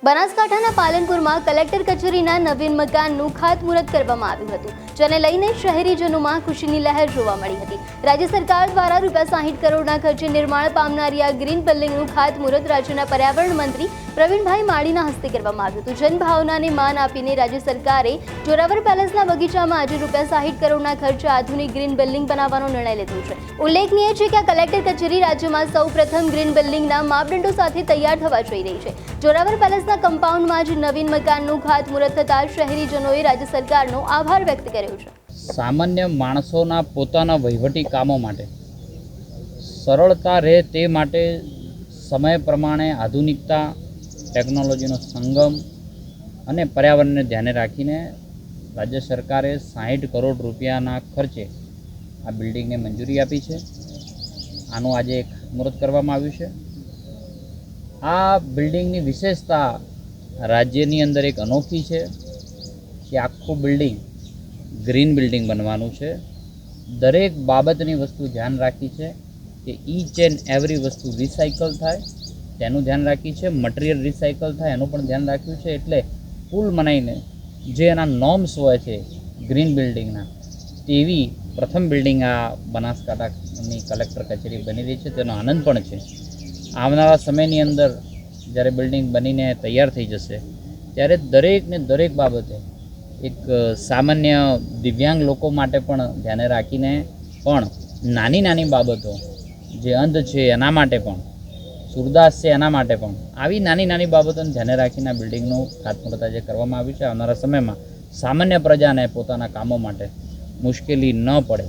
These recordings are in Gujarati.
બનાસકાંઠાના પાલનપુરમાં કલેક્ટર કચેરીના નવીન મકાનનું ખાતમુહૂર્ત કરવામાં આવ્યું હતું, જેને લઈને શહેરીજનોમાં ખુશીની લહેર જોવા મળી હતી। રાજ્ય સરકાર દ્વારા ₹60 કરોડના ખર્ચે નિર્માણ પામનારી આ ગ્રીન બિલ્ડિંગનું ખાતમુહૂર્ત રાજ્યના પર્યાવરણ મંત્રી પ્રવીણભાઈ માળીના હસ્તે કરવામાં આવ્યું હતું। જનભાવનાને માન આપીને રાજ્ય સરકારે જોરાવર પેલેસના બગીચામાં આજે ₹60 કરોડના ખર્ચે આધુનિક ગ્રીન બિલ્ડિંગ બનાવવાનો નિર્ણય લીધો છે। ઉલ્લેખનીય છે કે આ કલેક્ટર કચેરી રાજ્યમાં સૌપ્રથમ ગ્રીન બિલ્ડિંગના માપદંડો સાથે તૈયાર થવા જઈ રહી છે। જોરાવર પેલેસના કમ્પાઉન્ડમાં જ નવીન મકાનનું ખાતમુહૂર્ત થતાં શહેરીજનોએ રાજ્ય સરકારનો આભાર વ્યક્ત કર્યો છે। સામાન્ય માણસોના પોતાના વહીવટી કામો માટે સરળતા રહે તે માટે સમય પ્રમાણે આધુનિકતા, ટેકનોલોજીનો સંગમ અને પર્યાવરણને ધ્યાને રાખીને રાજ્ય સરકારે ₹60 કરોડ રૂપિયાના ખર્ચે આ બિલ્ડિંગને મંજૂરી આપી છે। આનું આજે ખાતમુહૂર્ત કરવામાં આવ્યું છે। આ બિલ્ડિંગની વિશેષતા રાજ્યની અંદર એક અનોખી છે કે આખું બિલ્ડિંગ ગ્રીન બિલ્ડિંગ બનવાનું છે। દરેક બાબતની વસ્તુ ધ્યાન રાખી છે કે ઈચ એન્ડ એવરી વસ્તુ રિસાયકલ થાય તેનું ધ્યાન રાખી છે, મટીરિયલ રિસાયકલ થાય એનું પણ ધ્યાન રાખ્યું છે। એટલે કુલ મનાઈને જે એના નોર્મ્સ હોય છે ગ્રીન બિલ્ડિંગના, તેવી પ્રથમ બિલ્ડિંગ આ બનાસકાંઠાની કલેક્ટર કચેરી બની રહી છે, તેનો આનંદ પણ છે। આવનારા સમયની અંદર જ્યારે બિલ્ડિંગ બનીને તૈયાર થઈ જશે ત્યારે દરેકને દરેક બાબતે એક સામાન્ય દિવ્યાંગ લોકો માટે પણ ધ્યાને રાખીને પણ નાની નાની બાબતો, જે અંધ છે એના માટે પણ, સુરદાસ છે એના માટે પણ, આવી નાની નાની બાબતોને ધ્યાને રાખીને આ બિલ્ડિંગનું ખાતમુહૂર્ત આજે કરવામાં આવ્યું છે। આવનારા સમયમાં સામાન્ય પ્રજાને પોતાના કામો માટે મુશ્કેલી ન પડે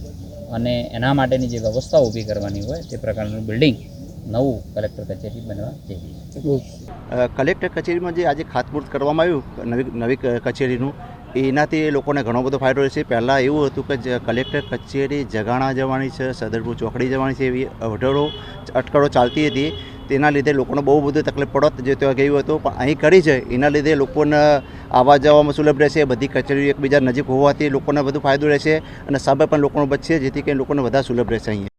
અને એના માટેની જે વ્યવસ્થા ઊભી કરવાની હોય તે પ્રકારનું બિલ્ડિંગ નવું કલેક્ટર કચેરી બનવા જઈ રહી છે। કલેક્ટર કચેરીમાં જે આજે ખાતમુહૂર્ત કરવામાં આવ્યું નવી કચેરીનું, એનાથી લોકોને ઘણો બધો ફાયદો રહેશે। પહેલાં એવું હતું કે કલેક્ટર કચેરી જગાણા જવાની છે, સદરપુર ચોકડી જવાની છે, એવી અટકળો ચાલતી હતી। તેના લીધે લોકોને બહુ બધું તકલીફ પડત જે ત્યાં ગયું હતું, પણ અહીં કરી છે એના લીધે લોકોને આવવા જવામાં સુલભ રહેશે। બધી કચેરીઓ એકબીજા નજીક હોવાથી લોકોને બધું ફાયદો રહેશે અને સમય પણ લોકોનો બચશે, જેથી કરીને લોકોને વધારે સુલભ રહેશે અહીંયા।